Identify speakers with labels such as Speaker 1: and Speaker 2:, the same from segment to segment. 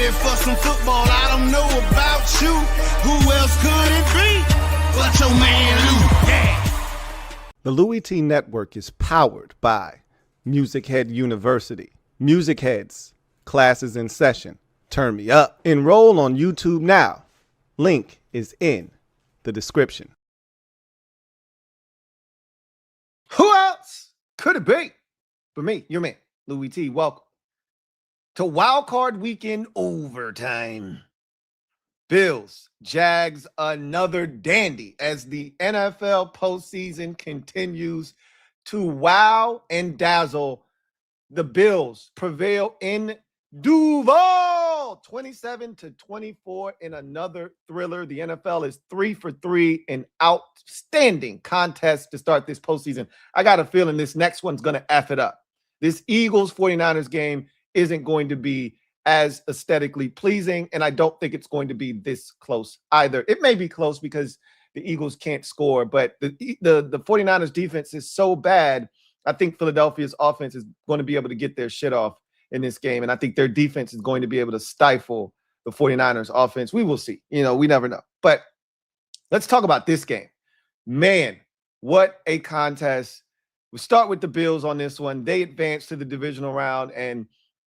Speaker 1: ready for some football. I don't know about you. Who else could it be but your man Lou? Yeah.
Speaker 2: The LouieTeeNetwork is powered by MusicHead University. MusicHeads, classes in session. Turn me up. Enroll on YouTube now. Link is in the description.
Speaker 3: Who else could it be but me, your man, Louie T? Welcome to Wildcard Weekend Overtime. Bills, Jags, another dandy as the NFL postseason continues to wow and dazzle. The Bills prevail in Duval, 27-24 in another thriller. The NFL is 3 for 3 in outstanding contests to start this postseason. I got a feeling this next one's going to F it up. This Eagles-49ers game isn't going to be as aesthetically pleasing, and I don't think it's going to be this close either. It may be close because the Eagles can't score, but the 49ers defense is so bad, I think Philadelphia's offense is going to be able to get their shit off in this game, and I think their defense is going to be able to stifle the 49ers offense. We will see. We never know. But let's talk about this game. Man, what a contest. We start with the Bills on this one. They advanced to the divisional round, and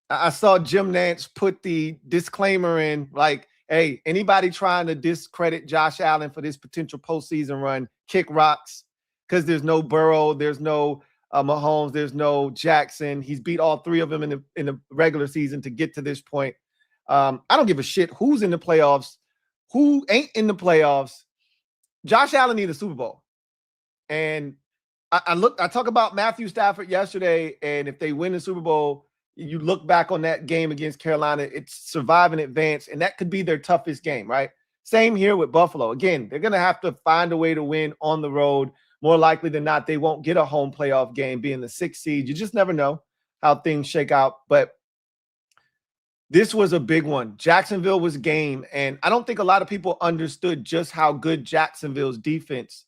Speaker 3: I saw Jim Nantz put the disclaimer in, like, hey, anybody trying to discredit Josh Allen for this potential postseason run, kick rocks, because there's no Burrow, there's no Mahomes, there's no Jackson. He's beat all three of them in the regular season to get to this point. I don't give a shit who's in the playoffs, who ain't in the playoffs. Josh Allen needs a Super Bowl. And I talk about Matthew Stafford yesterday, and if they win the Super Bowl, you look back on that game against Carolina, it's survive and advance, and that could be their toughest game, right? Same here with Buffalo. Again, they're going to have to find a way to win on the road. More likely than not, they won't get a home playoff game being the 6th seed. You just never know how things shake out. But this was a big one. Jacksonville was game, and I don't think a lot of people understood just how good Jacksonville's defense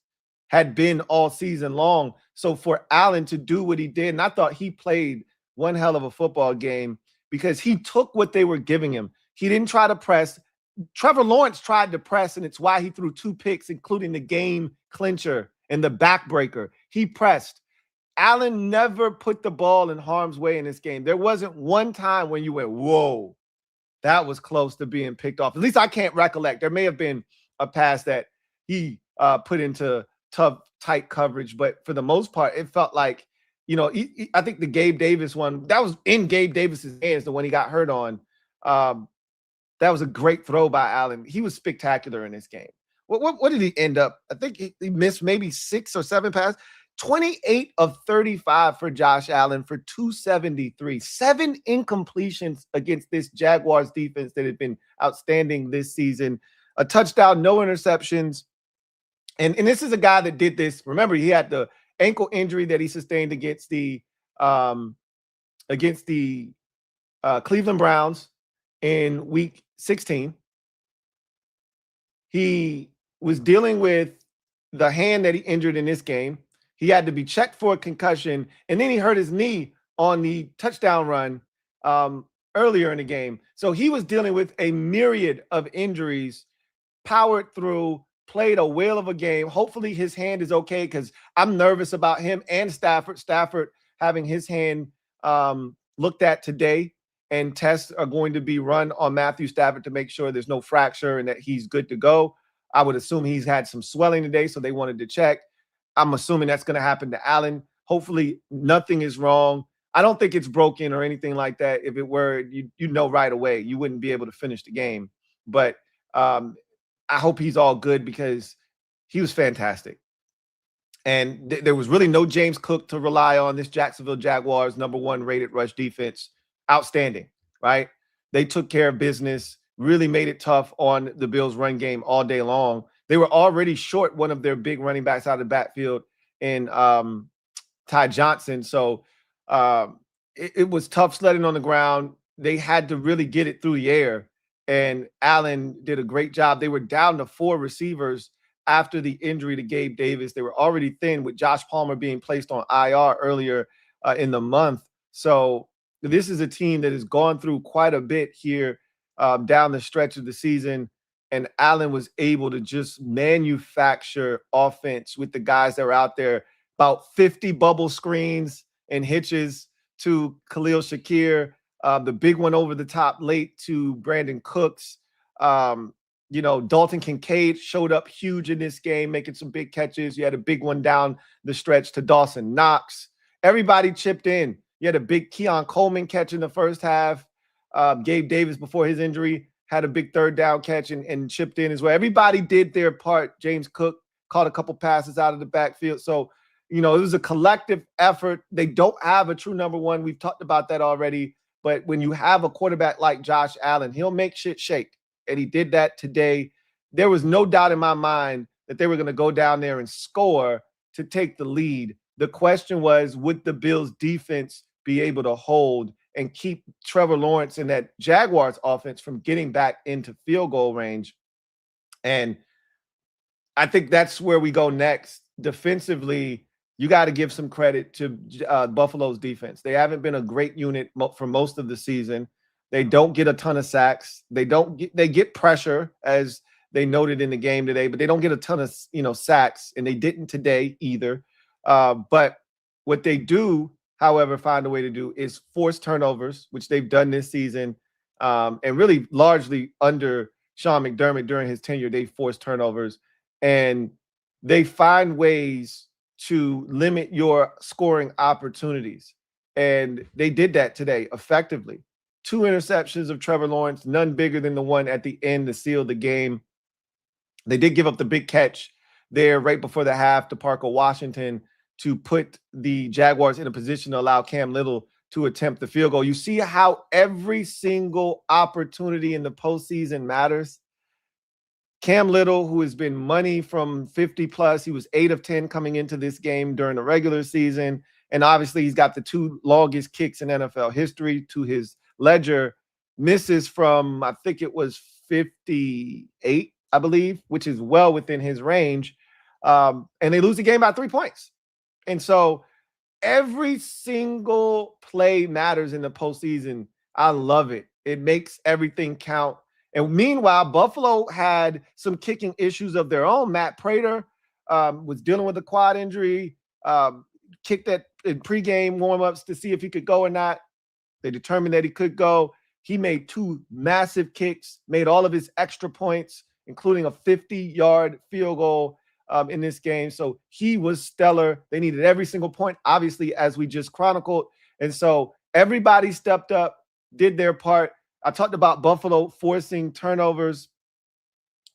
Speaker 3: had been all season long. So for Allen to do what he did, and I thought he played one hell of a football game because he took what they were giving him. He didn't try to press. Trevor Lawrence tried to press, and it's why he threw 2 picks, including the game clincher and the backbreaker. He pressed. Allen never put the ball in harm's way in this game. There wasn't one time when you went, whoa, that was close to being picked off. At least I can't recollect. There may have been a pass that he put into tough, tight coverage, but for the most part, it felt like, I think the Gabe Davis one, that was in Gabe Davis's hands, the one he got hurt on. That was a great throw by Allen. He was spectacular in this game. What did he end up? I think he missed maybe 6 or 7 passes. 28 of 35 for Josh Allen for 273. 7 incompletions against this Jaguars defense that had been outstanding this season. A touchdown, no interceptions. And this is a guy that did this. Remember, he had the ankle injury that he sustained against the Cleveland Browns in week 16. He was dealing with the hand that he injured in this game. He had to be checked for a concussion, and then he hurt his knee on the touchdown run earlier in the game. So he was dealing with a myriad of injuries, powered through, played a whale of a game. Hopefully his hand is okay because I'm nervous about him and Stafford. Stafford having his hand looked at today, and tests are going to be run on Matthew Stafford to make sure there's no fracture and that he's good to go. I would assume he's had some swelling today, so they wanted to check. I'm assuming that's going to happen to Allen. Hopefully nothing is wrong. I don't think it's broken or anything like that. If it were, you know right away. You wouldn't be able to finish the game. But I hope he's all good because he was fantastic. And there was really no James Cook to rely on. This Jacksonville Jaguars #1 rated rush defense, outstanding, right? They took care of business, really made it tough on the Bills' run game all day long. They were already short one of their big running backs out of the backfield in Ty Johnson. So it was tough sledding on the ground. They had to really get it through the air. And Allen did a great job. They were down to 4 receivers after the injury to Gabe Davis. They were already thin with Josh Palmer being placed on IR earlier in the month. So this is a team that has gone through quite a bit here down the stretch of the season. And Allen was able to just manufacture offense with the guys that were out there. About 50 bubble screens and hitches to Khalil Shakir. The big one over the top late to Brandon Cooks. Dalton Kincaid showed up huge in this game, making some big catches. You had a big one down the stretch to Dawson Knox. Everybody chipped in. You had a big Keon Coleman catch in the first half. Gabe Davis, before his injury, had a big third down catch and chipped in as well. Everybody did their part. James Cook caught a couple passes out of the backfield. So, it was a collective effort. They don't have a true number one. We've talked about that already. But when you have a quarterback like Josh Allen, he'll make shit shake. And he did that today. There was no doubt in my mind that they were going to go down there and score to take the lead. The question was, would the Bills defense be able to hold and keep Trevor Lawrence and that Jaguars offense from getting back into field goal range? And I think that's where we go next. Defensively, you got to give some credit to Buffalo's defense. They haven't been a great unit for most of the season. They don't get a ton of sacks. They get pressure, as they noted in the game today, but they don't get a ton of sacks, and they didn't today either. But what they do, however, find a way to do is force turnovers, which they've done this season, and really largely under Sean McDermott during his tenure, they forced turnovers, and they find ways to limit your scoring opportunities. And they did that today effectively. 2 interceptions of Trevor Lawrence, none bigger than the one at the end to seal the game. They did give up the big catch there right before the half to Parker Washington to put the Jaguars in a position to allow Cam Little to attempt the field goal. You see how every single opportunity in the postseason matters. Cam Little, who has been money from 50 plus, he was 8 of 10 coming into this game during the regular season. And obviously he's got the 2 longest kicks in NFL history to his ledger. Misses from, I think it was 58, I believe, which is well within his range. And they lose the game by 3 points. And so every single play matters in the postseason. I love it. It makes everything count. And meanwhile, Buffalo had some kicking issues of their own. Matt Prater was dealing with a quad injury, kicked that in pregame warmups to see if he could go or not. They determined that he could go. He made 2 massive kicks, made all of his extra points, including a 50-yard field goal in this game. So he was stellar. They needed every single point, obviously, as we just chronicled. And so everybody stepped up, did their part. I talked about Buffalo forcing turnovers.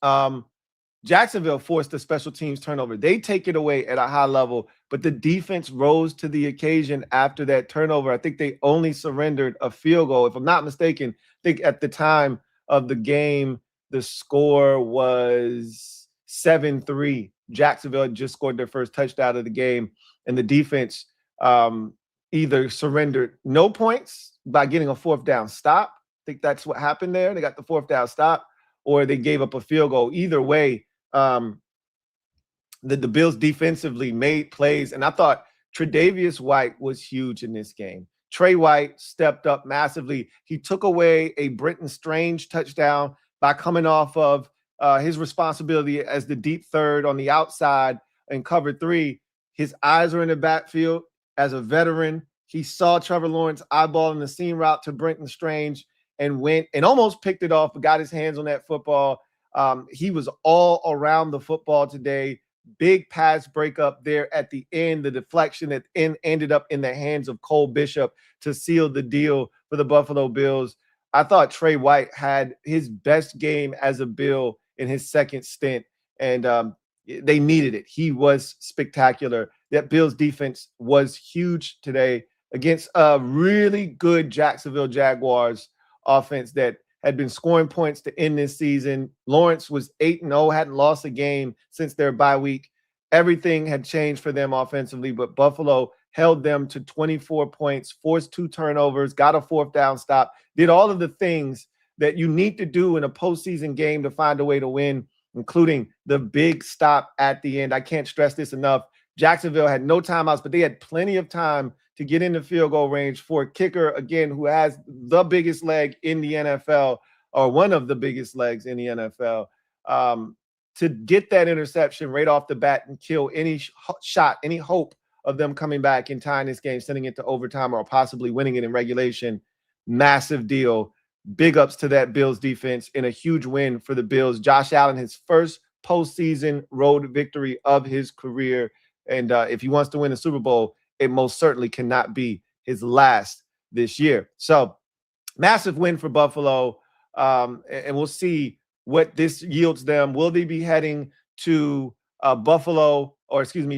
Speaker 3: Jacksonville forced a special teams turnover. They take it away at a high level, but the defense rose to the occasion after that turnover. I think they only surrendered a field goal. If I'm not mistaken, I think at the time of the game, the score was 7-3. Jacksonville had just scored their first touchdown of the game, and the defense either surrendered no points by getting a 4th down stop. I think that's what happened there. They got the 4th down stop, or they gave up a field goal. Either way, the Bills defensively made plays, and I thought Tre'Davious White was huge in this game. Trey White stepped up massively. He took away a Brenton Strange touchdown by coming off of his responsibility as the deep third on the outside in cover 3. His eyes are in the backfield. As a veteran, he saw Trevor Lawrence eyeballing the seam route to Brenton Strange and went and almost picked it off, but got his hands on that football. He was all around the football today. Big pass breakup there at the end. The deflection that ended up in the hands of Cole Bishop to seal the deal for the Buffalo Bills. I thought Trey White had his best game as a Bill in his second stint, and they needed it. He was spectacular. That Bills defense was huge today against a really good Jacksonville Jaguars offense that had been scoring points to end this season. Lawrence was 8-0, hadn't lost a game since their bye week. Everything had changed for them offensively, but Buffalo held them to 24 points, forced 2 turnovers, got a 4th down stop, did all of the things that you need to do in a postseason game to find a way to win, including the big stop at the end. I can't stress this enough. Jacksonville had no timeouts, but they had plenty of time to get into field goal range for a kicker, again, who has the biggest leg in the NFL. or one of the biggest legs in the NFL. To get that interception right off the bat and kill any shot, any hope of them coming back and tying this game, sending it to overtime, or possibly winning it in regulation, massive deal. Big ups to that Bills defense and a huge win for the Bills. Josh Allen, his first postseason road victory of his career. And if he wants to win the Super Bowl, it most certainly cannot be his last this year. So massive win for Buffalo. And we'll see what this yields them. Will they be heading to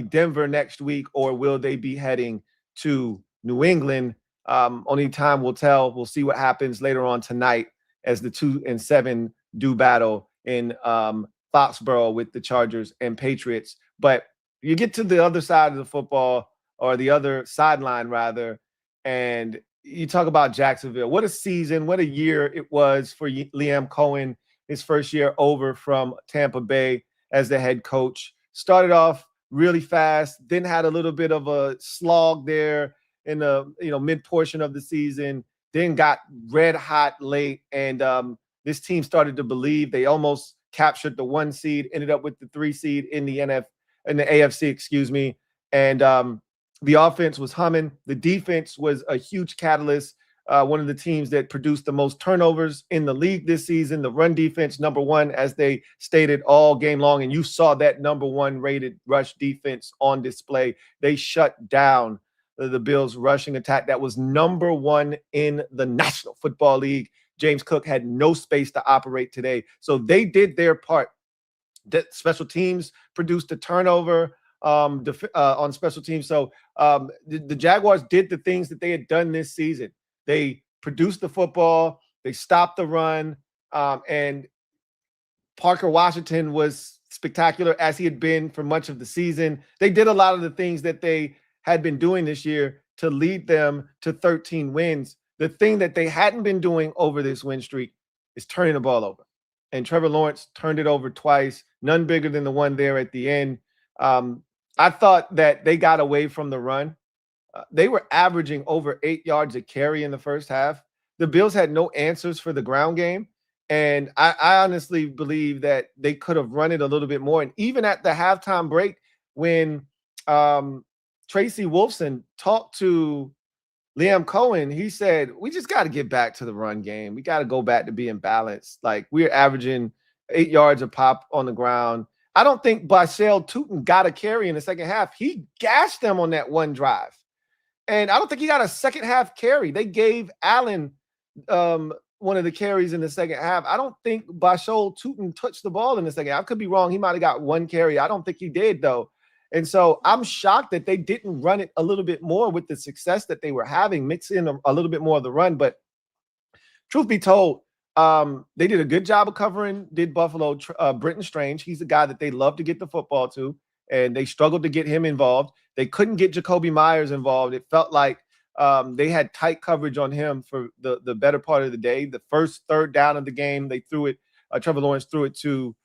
Speaker 3: Denver next week, or will they be heading to New England? Only time will tell. We'll see what happens later on tonight as the 2-7 do battle in Foxborough with the Chargers and Patriots. But you get to the other side of the football, or the other sideline rather, and you talk about Jacksonville. What a season, what a year it was for Liam Cohen, his first year over from Tampa Bay as the head coach. Started off really fast, then had a little bit of a slog there in the mid portion of the season, then got red hot late, and this team started to believe. They almost captured the 1 seed, ended up with the 3 seed in the AFC, and the offense was humming. The defense was a huge catalyst. One of the teams that produced the most turnovers in the league this season. The run defense, number 1, as they stated all game long. And you saw that number 1 rated rush defense on display. They shut down the Bills' rushing attack that was number 1 in the National Football League. James Cook had no space to operate today. So they did their part. The special teams produced a turnover on special teams. So the Jaguars did the things that they had done this season. They produced the football, they stopped the run, and Parker Washington was spectacular as he had been for much of the season. They did a lot of the things that they had been doing this year to lead them to 13 wins. The thing that they hadn't been doing over this win streak is turning the ball over. And Trevor Lawrence turned it over twice, none bigger than the one there at the end. I thought that they got away from the run. They were averaging over 8 yards a carry in the first half. The Bills had no answers for the ground game. And I honestly believe that they could have run it a little bit more. And even at the halftime break, when Tracy Wolfson talked to Liam Cohen, he said, we just got to get back to the run game. We got to go back to being balanced. Like, we're averaging 8 yards a pop on the ground. I don't think Bashal Tutin got a carry in the second half. He gashed them on that one drive. And I don't think he got a second half carry. They gave Allen one of the carries in the second half. I don't think Bashal Tutin touched the ball in the second half. I could be wrong. He might have got one carry. I don't think he did, though. And so I'm shocked that they didn't run it a little bit more with the success that they were having, mix in a little bit more of the run. But truth be told, they did a good job of covering, did Buffalo, Britton Strange. He's a guy that they love to get the football to, and they struggled to get him involved. They couldn't get Jacoby Myers involved. It felt like they had tight coverage on him for the better part of the day. The first third down of the game, they threw it. Trevor Lawrence threw it to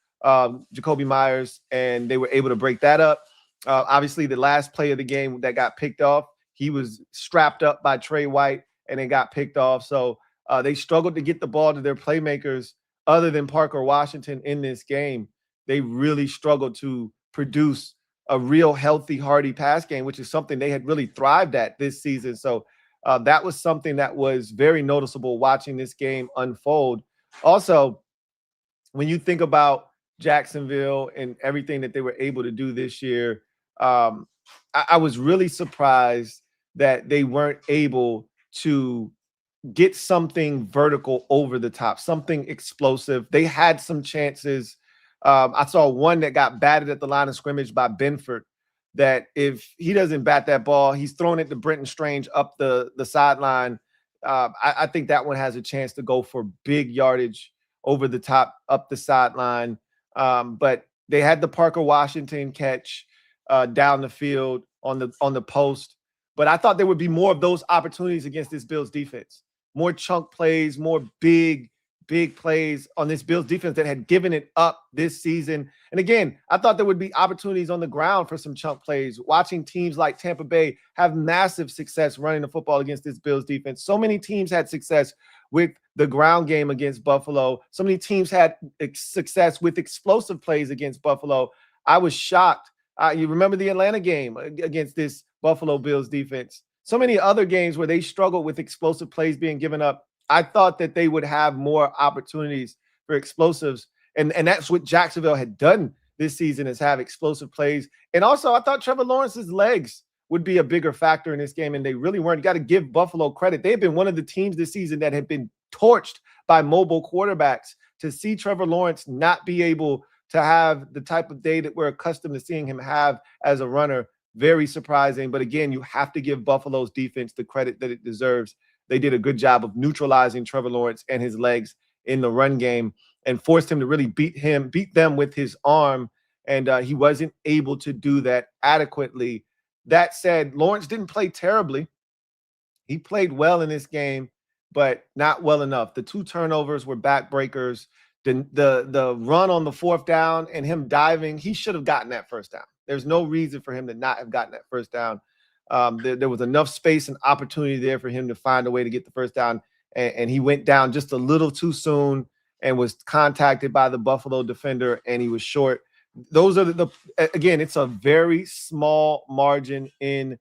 Speaker 3: Jacoby Myers, and they were able to break that up. Obviously, the last play of the game that got picked off, he was strapped up by Trey White, and it got picked off. So they struggled to get the ball to their playmakers other than Parker Washington in this game. They really struggled to produce a real healthy, hearty pass game, which is something they had really thrived at this season. So that was something that was very noticeable watching this game unfold. Also, when you think about Jacksonville and everything that they were able to do this year, I was really surprised that they weren't able to get something vertical over the top, something explosive. They had some chances. I saw one that got batted at the line of scrimmage by Benford, that if he doesn't bat that ball, he's throwing it to Britton Strange up the sideline. I think that one has a chance to go for big yardage over the top, up the sideline. But they had the Parker Washington catch down the field on the post. But I thought there would be more of those opportunities against this Bills defense. More chunk plays, more big plays on this Bills defense that had given it up this season. And again, I thought there would be opportunities on the ground for some chunk plays. Watching teams like Tampa Bay have massive success running the football against this Bills defense. So many teams had success with the ground game against Buffalo. So many teams had success with explosive plays against Buffalo. I was shocked. You remember the Atlanta game against this Buffalo Bills defense. So many other games where they struggled with explosive plays being given up. I thought that they would have more opportunities for explosives. And that's what Jacksonville had done this season, is have explosive plays. And also, I thought Trevor Lawrence's legs would be a bigger factor in this game, and they really weren't. You got to give Buffalo credit. They have been one of the teams this season that have been torched by mobile quarterbacks. To see Trevor Lawrence not be able to have the type of day that we're accustomed to seeing him have as a runner, very surprising. But again, you have to give Buffalo's defense the credit that it deserves. They did a good job of neutralizing Trevor Lawrence and his legs in the run game and forced him to really beat them with his arm. And he wasn't able to do that adequately. That said, Lawrence didn't play terribly. He played well in this game, but not well enough. The 2 turnovers were backbreakers. The run on the 4th down and him diving, he should have gotten that first down. There's no reason for him to not have gotten that first down. There was enough space and opportunity there for him to find a way to get the first down, and he went down just a little too soon and was contacted by the Buffalo defender, and he was short. Those are again, it's a very small margin in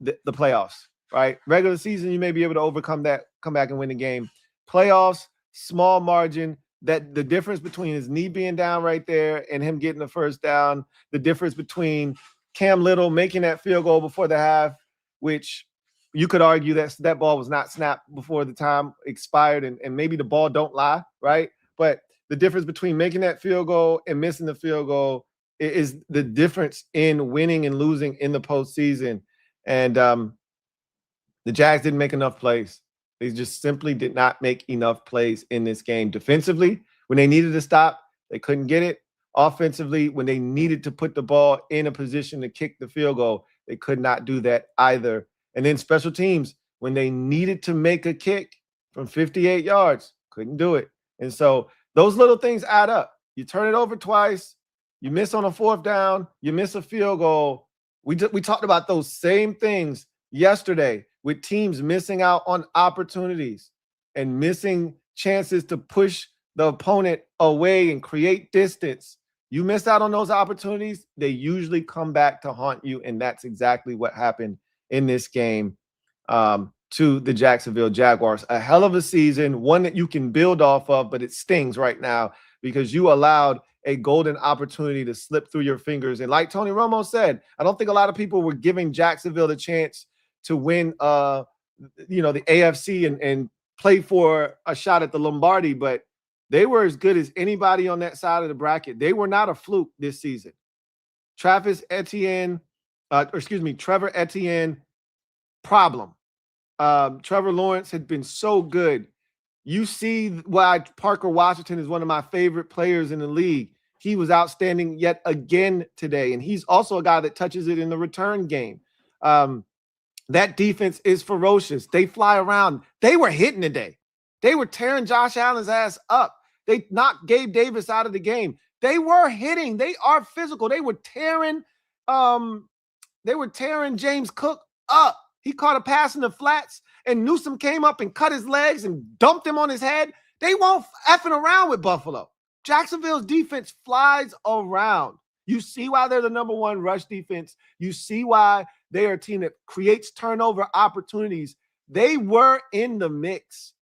Speaker 3: the playoffs, right? Regular season, you may be able to overcome that, come back and win the game. Playoffs, small margin. That the difference between his knee being down right there and him getting the first down, the difference between Cam Little making that field goal before the half, which you could argue that ball was not snapped before the time expired, and maybe the ball don't lie, right? But the difference between making that field goal and missing the field goal is the difference in winning and losing in the postseason. And the Jags didn't make enough plays. They just simply did not make enough plays in this game. Defensively, when they needed to stop, they couldn't get it. Offensively, when they needed to put the ball in a position to kick the field goal, they could not do that either. And then special teams, when they needed to make a kick from 58 yards, couldn't do it. And so those little things add up. You turn it over twice, you miss on a 4th down, you miss a field goal. We talked about those same things yesterday with teams missing out on opportunities and missing chances to push the opponent away and create distance. You miss out on those opportunities, they usually come back to haunt you, and that's exactly what happened in this game to the Jacksonville Jaguars. A hell of a season, one that you can build off of, but it stings right now because you allowed a golden opportunity to slip through your fingers. And like Tony Romo said, I don't think a lot of people were giving Jacksonville the chance to win the AFC and play for a shot at the Lombardi, but they were as good as anybody on that side of the bracket. They were not a fluke this season. Trevor Etienne, problem. Trevor Lawrence had been so good. You see why Parker Washington is one of my favorite players in the league. He was outstanding yet again today, and he's also a guy that touches it in the return game. That defense is ferocious. They fly around. They were hitting today. They were tearing Josh Allen's ass up. They knocked Gabe Davis out of the game. They were hitting. They are physical. They were tearing James Cook up. He caught a pass in the flats, and Newsome came up and cut his legs and dumped him on his head. They won't effing around with Buffalo. Jacksonville's defense flies around. You see why they're the #1 rush defense. You see why they are a team that creates turnover opportunities. They were in the mix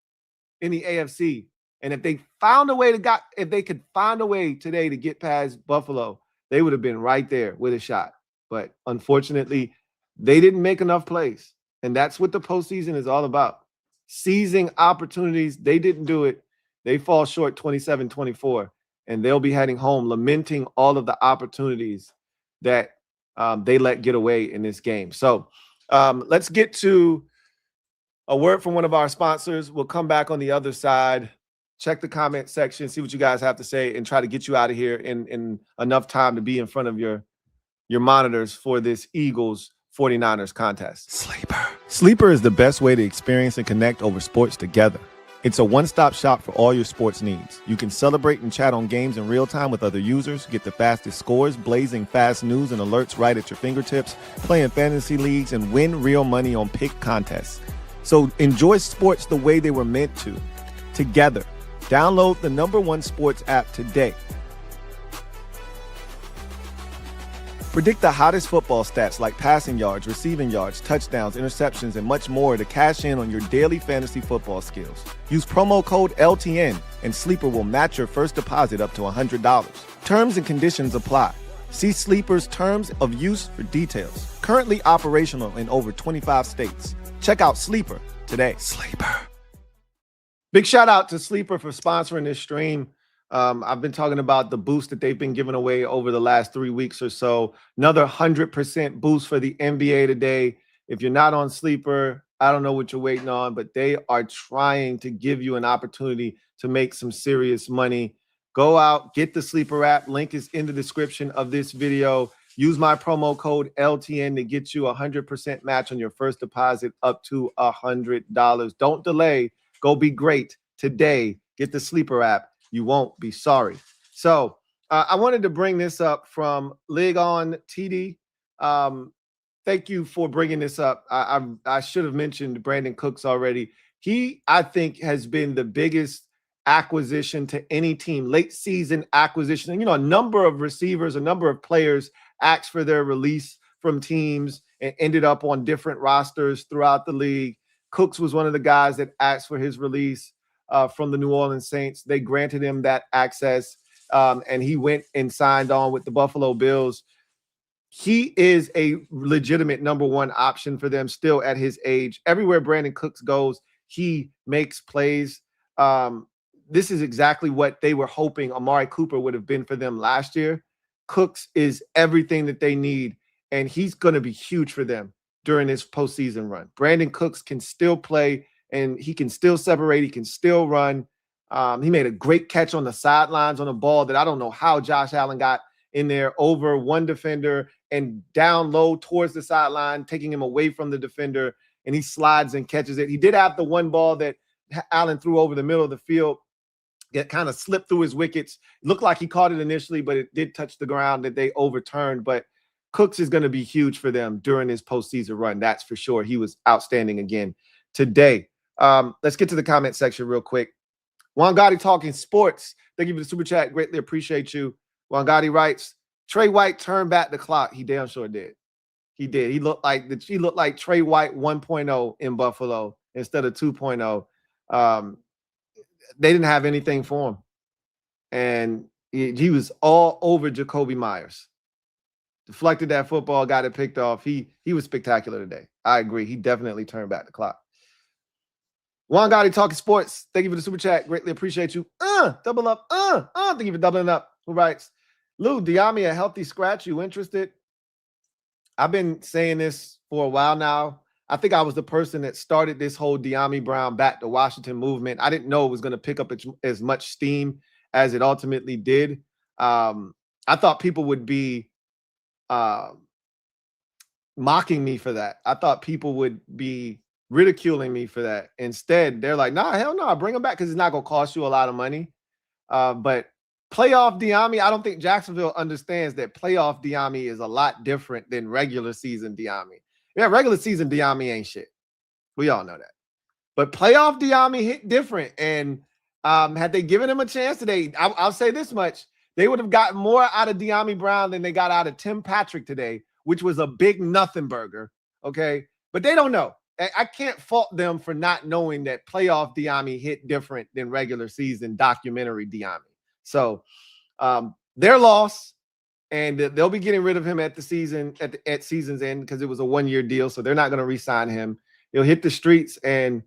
Speaker 3: in the AFC. And if they could find a way today to get past Buffalo, they would have been right there with a shot. But unfortunately, they didn't make enough plays. And that's what the postseason is all about. Seizing opportunities. They didn't do it. They fall short 27-24. And they'll be heading home lamenting all of the opportunities that they let get away in this game. So let's get to a word from one of our sponsors. We'll come back on the other side. Check the comment section, see what you guys have to say, and try to get you out of here in enough time to be in front of your monitors for this Eagles 49ers contest. Sleeper is the best way to experience and connect over sports together. It's a one-stop shop for all your sports needs. You can celebrate and chat on games in real time with other users, get the fastest scores, blazing fast news and alerts right at your fingertips, play in fantasy leagues, and win real money on pick contests. So enjoy sports the way they were meant to. together. Download the #1 sports app today. Predict the hottest football stats like passing yards, receiving yards, touchdowns, interceptions, and much more to cash in on your daily fantasy football skills. Use promo code LTN and Sleeper will match your first deposit up to $100. Terms and conditions apply. See Sleeper's terms of use for details. Currently operational in over 25 states. Check out Sleeper today. Sleeper. Big shout out to Sleeper for sponsoring this stream. I've been talking about the boost that they've been giving away over the last 3 weeks or so. Another 100% boost for the NBA today. If you're not on Sleeper, I don't know what you're waiting on, but they are trying to give you an opportunity to make some serious money. Go out, get the Sleeper app. Link is in the description of this video. Use my promo code LTN to get you a 100% match on your first deposit up to $100. Don't delay. Go be great today. Get the Sleeper app. You won't be sorry. So I wanted to bring this up from League on TD. Thank you for bringing this up. I should have mentioned Brandon Cooks already. He, I think, has been the biggest acquisition to any team, late season acquisition. And, you know, a number of receivers, a number of players asked for their release from teams and ended up on different rosters throughout the league. Cooks was one of the guys that asked for his release from the New Orleans Saints. They granted him that access, and he went and signed on with the Buffalo Bills. He is a legitimate #1 option for them still at his age. Everywhere Brandon Cooks goes, he makes plays. This is exactly what they were hoping Amari Cooper would have been for them last year. Cooks is everything that they need, and he's going to be huge for them during this postseason run. Brandon Cooks can still play, and he can still separate. He can still run. He made a great catch on the sidelines on a ball that I don't know how Josh Allen got in there over one defender and down low towards the sideline, taking him away from the defender, and he slides and catches it. He did have the one ball that Allen threw over the middle of the field. It kind of slipped through his wickets. It looked like he caught it initially, but it did touch the ground that they overturned. But Cooks is going to be huge for them during his postseason run. That's for sure. He was outstanding again today. Let's get to the comment section real quick. Juan Gotti talking sports. Thank you for the super chat. Greatly appreciate you. Juan Gotti writes, Trey White turned back the clock. He damn sure did. He did. He looked like Trey White 1.0 in Buffalo instead of 2.0. They didn't have anything for him. And he was all over Jacoby Myers. Deflected that football, got it picked off. He was spectacular today. I agree. He definitely turned back the clock. Juan Gotti talking sports. Thank you for the super chat. Greatly appreciate you. Double up. Thank you for doubling up. Who writes? Lou, Diami, a healthy scratch. You interested? I've been saying this for a while now. I think I was the person that started this whole Diami Brown back to Washington movement. I didn't know it was going to pick up as much steam as it ultimately did. I thought people would be mocking me for that. I thought people would be ridiculing me for that. Instead, they're like, nah, hell no, bring him back because it's not going to cost you a lot of money. But playoff Diami, I don't think Jacksonville understands that playoff Diami is a lot different than regular season Diami. Yeah, regular season Diami ain't shit. We all know that. But playoff Diami hit different. And had they given him a chance today, I'll say this much. They would have gotten more out of Diami Brown than they got out of Tim Patrick today, which was a big nothing burger. Okay. But they don't know. I can't fault them for not knowing that playoff Diami hit different than regular season documentary Diami. So their loss. And they'll be getting rid of him at season's end because it was a 1-year deal. So they're not going to re-sign him. He'll hit the streets. And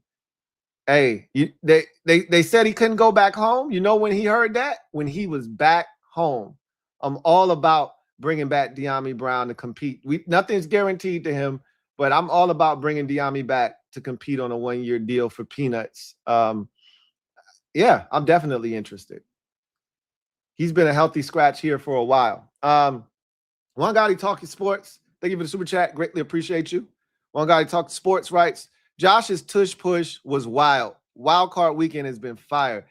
Speaker 3: hey, they said he couldn't go back home. You know when he heard that? When he was back home. I'm all about bringing back Diami Brown to compete. Nothing's guaranteed to him, but I'm all about bringing Diami back to compete on a 1-year deal for peanuts. Yeah, I'm definitely interested. He's been a healthy scratch here for a while. Juan Gotti talking sports. Thank you for the super chat. Greatly appreciate you. Juan Gotti talking sports writes, Josh's tush push was wild. Wildcard weekend has been fire.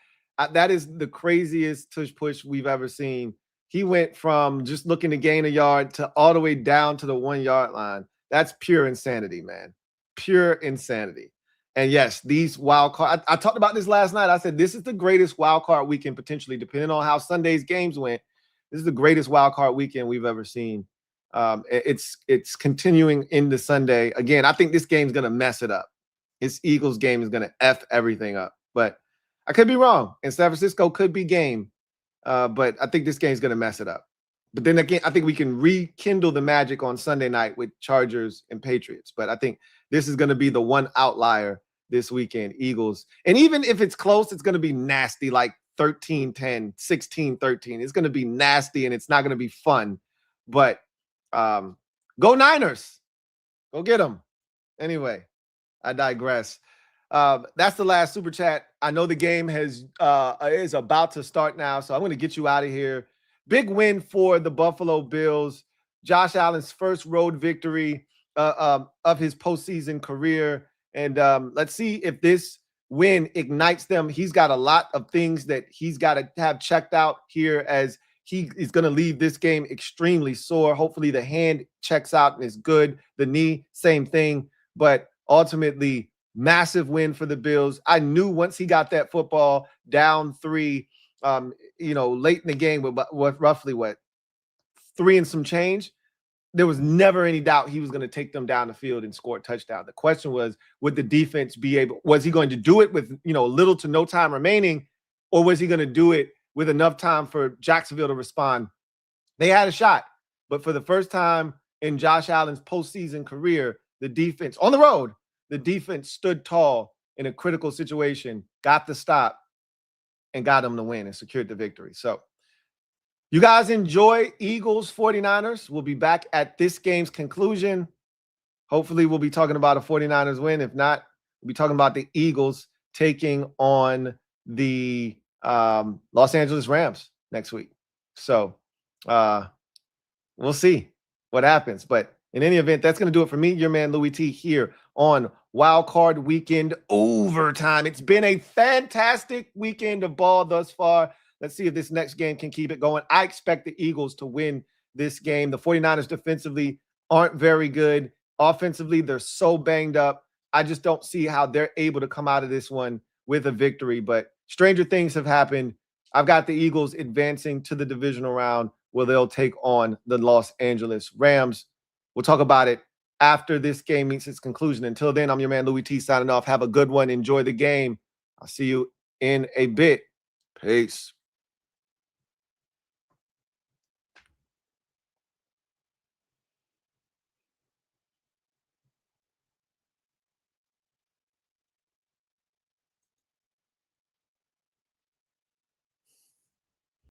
Speaker 3: That is the craziest tush push we've ever seen. He went from just looking to gain a yard to all the way down to the 1-yard line. That's pure insanity, man. Pure insanity. And yes, these wild card. I talked about this last night. I said this is the greatest wild card weekend potentially, depending on how Sunday's games went. This is the greatest wild card weekend we've ever seen. It's continuing into Sunday. Again, I think this game's going to mess it up. This Eagles game is going to F everything up. But I could be wrong. And San Francisco could be game. But I think this game's going to mess it up. But then again, I think we can rekindle the magic on Sunday night with Chargers and Patriots. But I think this is going to be the one outlier this weekend, Eagles. And even if it's close, it's going to be nasty, like 13-10, 16-13. It's going to be nasty, and it's not going to be fun. But go Niners. Go get them. Anyway, I digress. That's the last super chat. I know the game is about to start now, so I'm going to get you out of here. Big win for the Buffalo Bills. Josh Allen's first road victory of his postseason career. And let's see if this win ignites them. He's got a lot of things that he's got to have checked out here, as he is going to leave this game extremely sore. Hopefully the hand checks out and is good. The knee, same thing. But ultimately, massive win for the Bills. I knew once he got that football down 3, late in the game with roughly 3 and some change, there was never any doubt he was going to take them down the field and score a touchdown. The question was, would the defense was he going to do it with, little to no time remaining, or was he going to do it with enough time for Jacksonville to respond? They had a shot, but for the first time in Josh Allen's postseason career, the defense on the road, the defense stood tall in a critical situation, got the stop, and got them the win and secured the victory. So you guys enjoy Eagles 49ers. We'll be back at this game's conclusion. Hopefully we'll be talking about a 49ers win. If not, we'll be talking about the Eagles taking on the Los Angeles Rams next week. So we'll see what happens. But in any event, that's going to do it for me, your man Louie T, here on Wildcard Weekend Overtime. It's been a fantastic weekend of ball thus far. Let's see if this next game can keep it going. I expect the Eagles to win this game. The 49ers defensively aren't very good. Offensively, they're so banged up. I just don't see how they're able to come out of this one with a victory. But stranger things have happened. I've got the Eagles advancing to the divisional round where they'll take on the Los Angeles Rams. We'll talk about it after this game meets its conclusion. Until then, I'm your man Louie T signing off. Have a good one. Enjoy the game. I'll see you in a bit. Peace.